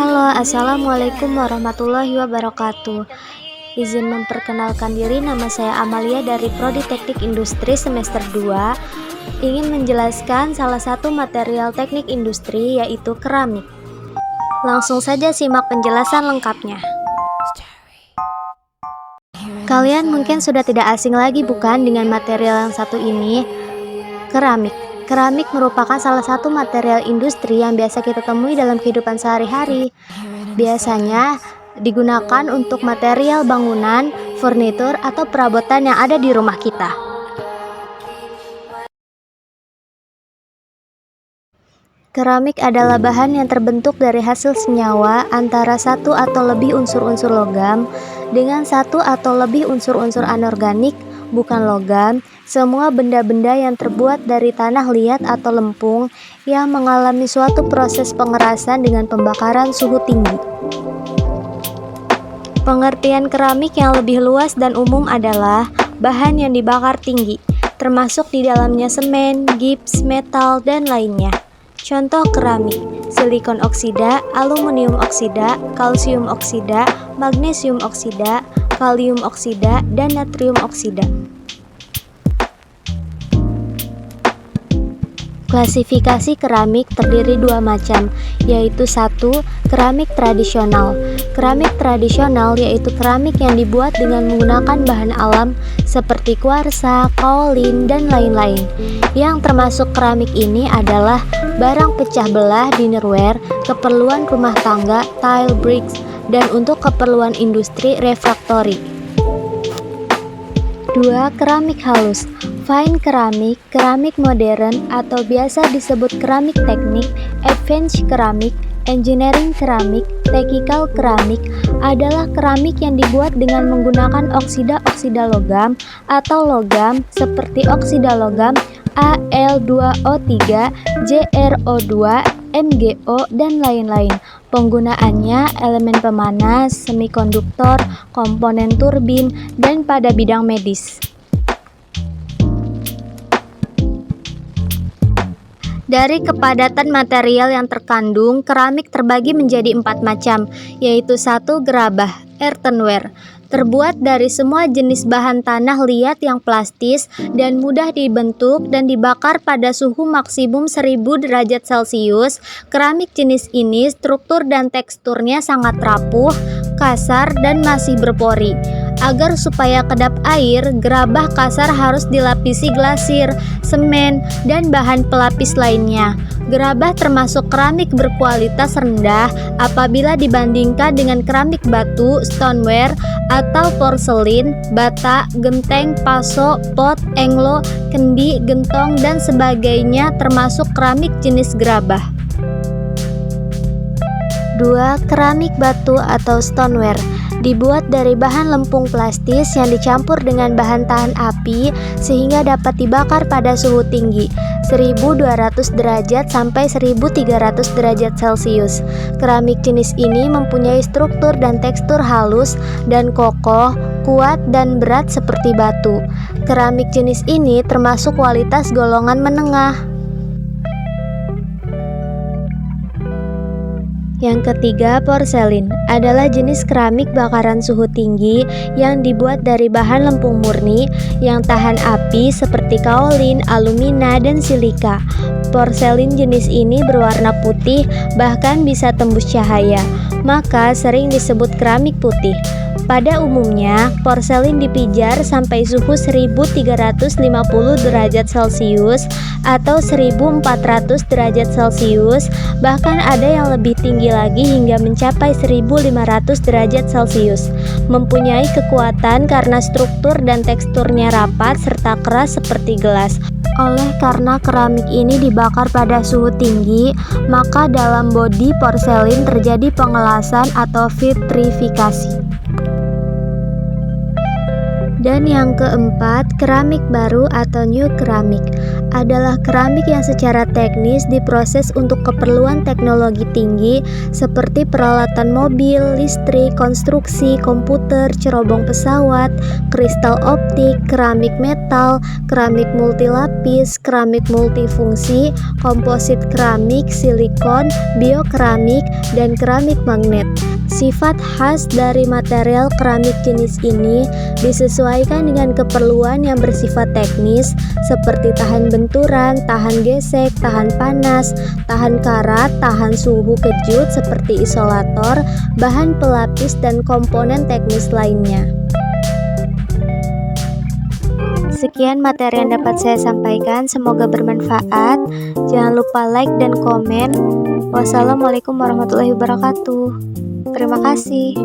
Halo, assalamualaikum warahmatullahi wabarakatuh. Izin memperkenalkan diri, nama saya Amalia dari Prodi Teknik Industri semester 2. Ingin menjelaskan salah satu material teknik industri, yaitu keramik. Langsung saja simak penjelasan lengkapnya. Kalian mungkin sudah tidak asing lagi bukan dengan material yang satu ini, keramik. Keramik merupakan salah satu material industri yang biasa kita temui dalam kehidupan sehari-hari. Biasanya digunakan untuk material bangunan, furnitur, atau perabotan yang ada di rumah kita. Keramik adalah bahan yang terbentuk dari hasil senyawa antara satu atau lebih unsur-unsur logam dengan satu atau lebih unsur-unsur anorganik, bukan logam, semua benda-benda yang terbuat dari tanah liat atau lempung yang mengalami suatu proses pengerasan dengan pembakaran suhu tinggi. Pengertian keramik yang lebih luas dan umum adalah bahan yang dibakar tinggi, termasuk di dalamnya semen, gips, metal, dan lainnya. Contoh keramik: silikon oksida, aluminium oksida, kalsium oksida, magnesium oksida, kalium oksida, dan natrium oksida. Klasifikasi keramik terdiri dua macam, yaitu satu, keramik tradisional. Keramik tradisional yaitu keramik yang dibuat dengan menggunakan bahan alam seperti kuarsa, kaolin, dan lain-lain. Yang termasuk keramik ini adalah barang pecah belah, dinnerware, keperluan rumah tangga, tile bricks, dan untuk keperluan industri refraktori. 2. Keramik halus. Fine keramik, keramik modern atau biasa disebut keramik teknik, advanced keramik, engineering keramik, technical keramik adalah keramik yang dibuat dengan menggunakan oksida-oksida logam atau logam seperti oksida logam Al2O3, JrO2, MgO, dan lain-lain. Penggunaannya elemen pemanas, semikonduktor, komponen turbin, dan pada bidang medis. Dari kepadatan material yang terkandung, keramik terbagi menjadi 4 macam, yaitu 1. Gerabah, earthenware, terbuat dari semua jenis bahan tanah liat yang plastis dan mudah dibentuk dan dibakar pada suhu maksimum 1000 derajat Celcius. Keramik jenis ini struktur dan teksturnya sangat rapuh, kasar, dan masih berpori. Agar supaya kedap air, gerabah kasar harus dilapisi glasir, semen, dan bahan pelapis lainnya. Gerabah termasuk keramik berkualitas rendah apabila dibandingkan dengan keramik batu, stoneware, atau porselin, bata, genteng, paso, pot, englo, kendi, gentong, dan sebagainya termasuk keramik jenis gerabah. 2. Keramik batu atau stoneware dibuat dari bahan lempung plastis yang dicampur dengan bahan tahan api sehingga dapat dibakar pada suhu tinggi 1200 derajat sampai 1300 derajat Celcius. Keramik jenis ini mempunyai struktur dan tekstur halus dan kokoh, kuat dan berat seperti batu. Keramik jenis ini termasuk kualitas golongan menengah. Yang ketiga, porselin adalah jenis keramik bakaran suhu tinggi yang dibuat dari bahan lempung murni yang tahan api seperti kaolin, alumina, dan silika. Porselin jenis ini berwarna putih, bahkan bisa tembus cahaya, maka sering disebut keramik putih. Pada umumnya, porselin dipijar sampai suhu 1350 derajat Celcius atau 1400 derajat Celcius, bahkan ada yang lebih tinggi lagi hingga mencapai 1500 derajat Celcius. Mempunyai kekuatan karena struktur dan teksturnya rapat serta keras seperti gelas. Oleh karena keramik ini dibakar pada suhu tinggi, maka dalam bodi porselin terjadi pengelasan atau vitrifikasi. Dan yang keempat, keramik baru atau new keramik adalah keramik yang secara teknis diproses untuk keperluan teknologi tinggi seperti peralatan mobil, listrik, konstruksi, komputer, cerobong pesawat, kristal optik, keramik metal, keramik multilapis, keramik multifungsi, komposit keramik, silikon, biokeramik, dan keramik magnet. Sifat khas dari material keramik jenis ini disesuaikan dengan keperluan yang bersifat teknis seperti tahan benturan, tahan gesek, tahan panas, tahan karat, tahan suhu kejut seperti isolator, bahan pelapis, dan komponen teknis lainnya. Sekian materi yang dapat saya sampaikan, semoga bermanfaat. Jangan lupa like dan komen. Wassalamualaikum warahmatullahi wabarakatuh. Terima kasih.